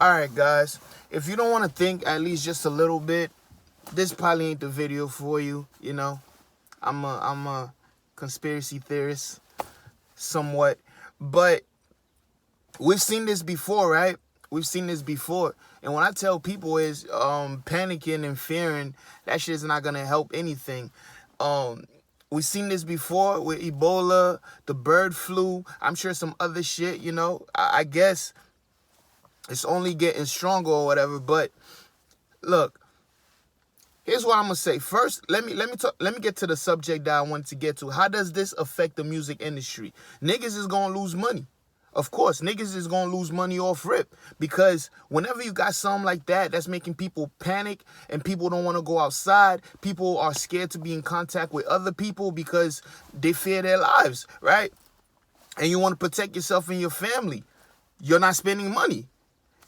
Alright, guys. If you don't want to think at least just a little bit, this probably ain't the video for you, you know. I'm a conspiracy theorist, somewhat. But we've seen this before, right? We've seen this before. And when I tell people is panicking and fearing, that shit is not going to help anything. We've seen this before with Ebola, the bird flu. I'm sure some other shit, you know. I guess it's only getting stronger or whatever. But look, here's what I'm gonna say. First, let me get to the subject that I wanted to get to. How does this affect the music industry? Niggas is gonna lose money. Of course, niggas is gonna lose money off rip, because whenever you got something like that that's making people panic and people don't want to go outside, people are scared to be in contact with other people because they fear their lives, right? And you want to protect yourself and your family. You're not spending money.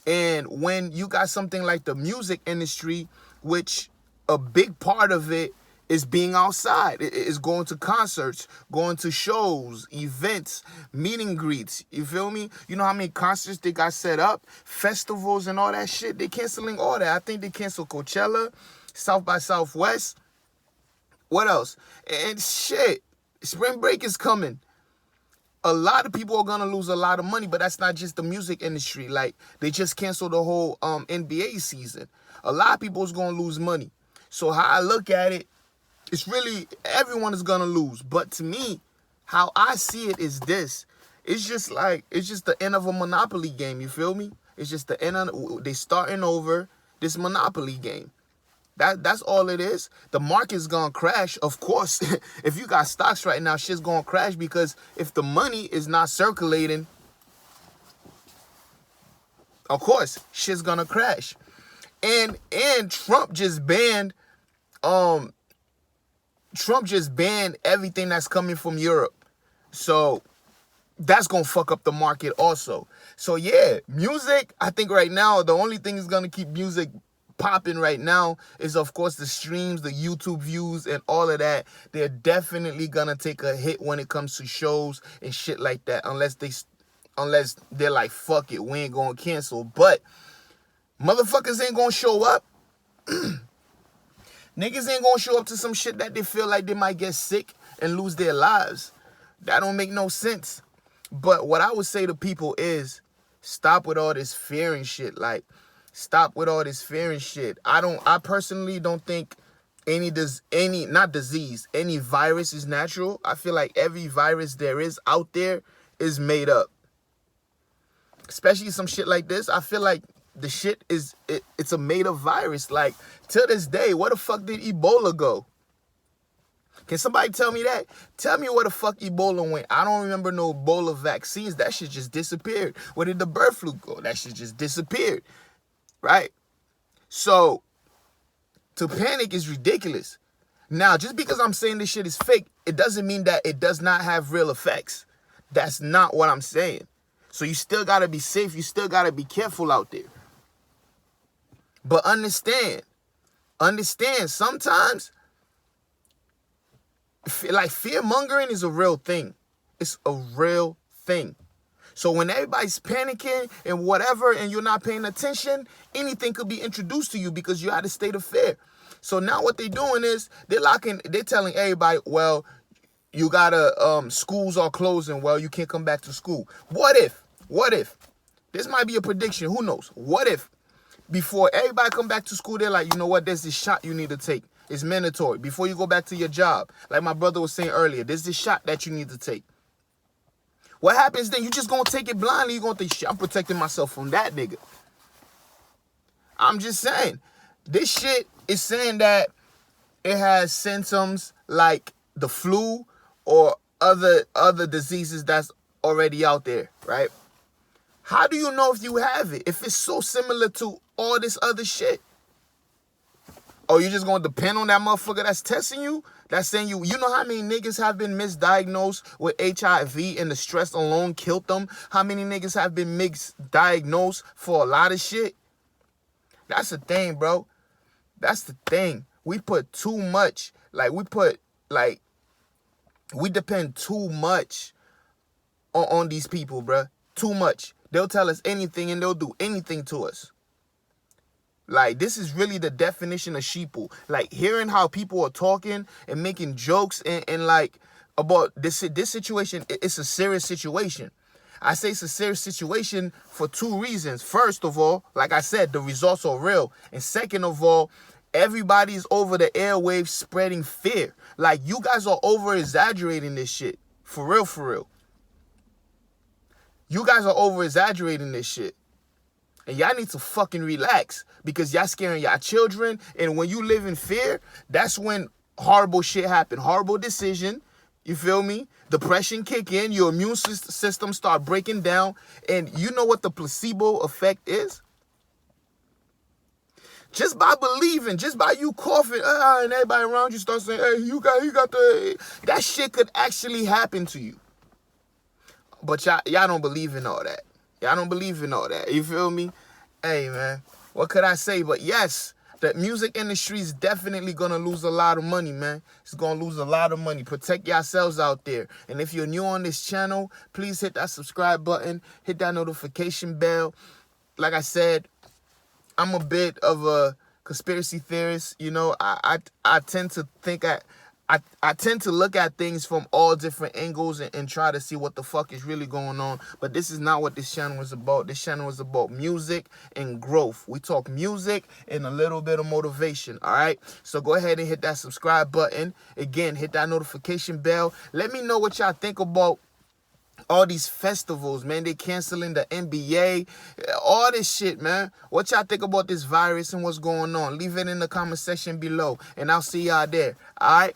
And when you got something like the music industry, which a big part of it is being outside, it is going to concerts, going to shows, events, meet and greets, you feel me? You know how many concerts they got set up, festivals and all that shit? They canceling all that. I think they canceled Coachella, South by Southwest. What else? And shit, spring break is coming. A lot of people are going to lose a lot of money, but that's not just the music industry. Like, they just canceled the whole NBA season. A lot of people is going to lose money. So how I look at it, it's really, everyone is going to lose. But to me, how I see it is this. It's just the end of a Monopoly game, you feel me? It's just the end of, they starting over this Monopoly game. That's all it is. The market's gonna crash, of course. If you got stocks right now, shit's gonna crash, because if the money is not circulating, of course, shit's gonna crash. And Trump just banned everything that's coming from Europe. So that's gonna fuck up the market also. So yeah, music, I think right now the only thing is gonna keep music popping right now is, of course, the streams, the YouTube views, and all of that. They're definitely gonna take a hit when it comes to shows and shit like that, unless they're like, fuck it, we ain't gonna cancel. But motherfuckers ain't gonna show up. Niggas ain't gonna show up to some shit that they feel like they might get sick and lose their lives. That don't make no sense. But what I would say to people is, stop with all this fear and shit. Like, stop with all this fear and shit. I personally don't think any virus is natural. I feel like every virus there is out there is made up. Especially some shit like this. I feel like the shit it's a made up virus. Like, to this day, where the fuck did Ebola go? Can somebody tell me that? Tell me where the fuck Ebola went. I don't remember no Ebola vaccines. That shit just disappeared. Where did the bird flu go? That shit just disappeared. Right? So, to panic is ridiculous. Now, just because I'm saying this shit is fake, it doesn't mean that it does not have real effects. That's not what I'm saying. So you still got to be safe. You still got to be careful out there. But understand, sometimes, like, fear-mongering is a real thing. It's a real thing. So when everybody's panicking and whatever, and you're not paying attention, anything could be introduced to you because you're at a state of fear. So now what they're doing is they're telling everybody, well, you gotta, schools are closing. Well, you can't come back to school. What if? This might be a prediction. Who knows? What if before everybody come back to school, they're like, you know what? There's this shot you need to take. It's mandatory. Before you go back to your job, like my brother was saying earlier, there's this shot that you need to take. What happens then? You just gonna take it blindly. You gonna think, shit, I'm protecting myself from that nigga. I'm just saying. This shit is saying that it has symptoms like the flu or other diseases that's already out there, right? How do you know if you have it, if it's so similar to all this other shit? Oh, you just gonna depend on that motherfucker that's testing you? That's saying you know how many niggas have been misdiagnosed with HIV and the stress alone killed them? How many niggas have been misdiagnosed for a lot of shit? That's the thing, bro. That's the thing. We put too much, we depend too much on these people, bro. Too much. They'll tell us anything and they'll do anything to us. Like, this is really the definition of sheeple. Like, hearing how people are talking and making jokes and like, about this situation, it's a serious situation. I say it's a serious situation for two reasons. First of all, like I said, the results are real. And second of all, everybody's over the airwaves spreading fear. Like, you guys are over-exaggerating this shit. For real, for real. You guys are over-exaggerating this shit. And y'all need to fucking relax, because y'all scaring y'all children. And when you live in fear, that's when horrible shit happen. Horrible decision. You feel me? Depression kick in. Your immune system start breaking down. And you know what the placebo effect is? Just by believing, just by you coughing, and everybody around you start saying, hey, you got the... That shit could actually happen to you. But y'all don't believe in all that. Y'all don't believe in all that. You feel me? Hey, man. What could I say? But yes, the music industry is definitely going to lose a lot of money, man. It's going to lose a lot of money. Protect yourselves out there. And if you're new on this channel, please hit that subscribe button. Hit that notification bell. Like I said, I'm a bit of a conspiracy theorist. You know, I tend to think I tend to look at things from all different angles and try to see what the fuck is really going on. But this is not what this channel is about. This channel is about music and growth. We talk music and a little bit of motivation, all right? So go ahead and hit that subscribe button. Again, hit that notification bell. Let me know what y'all think about all these festivals, man. They canceling the NBA, all this shit, man. What y'all think about this virus and what's going on? Leave it in the comment section below, and I'll see y'all there, all right?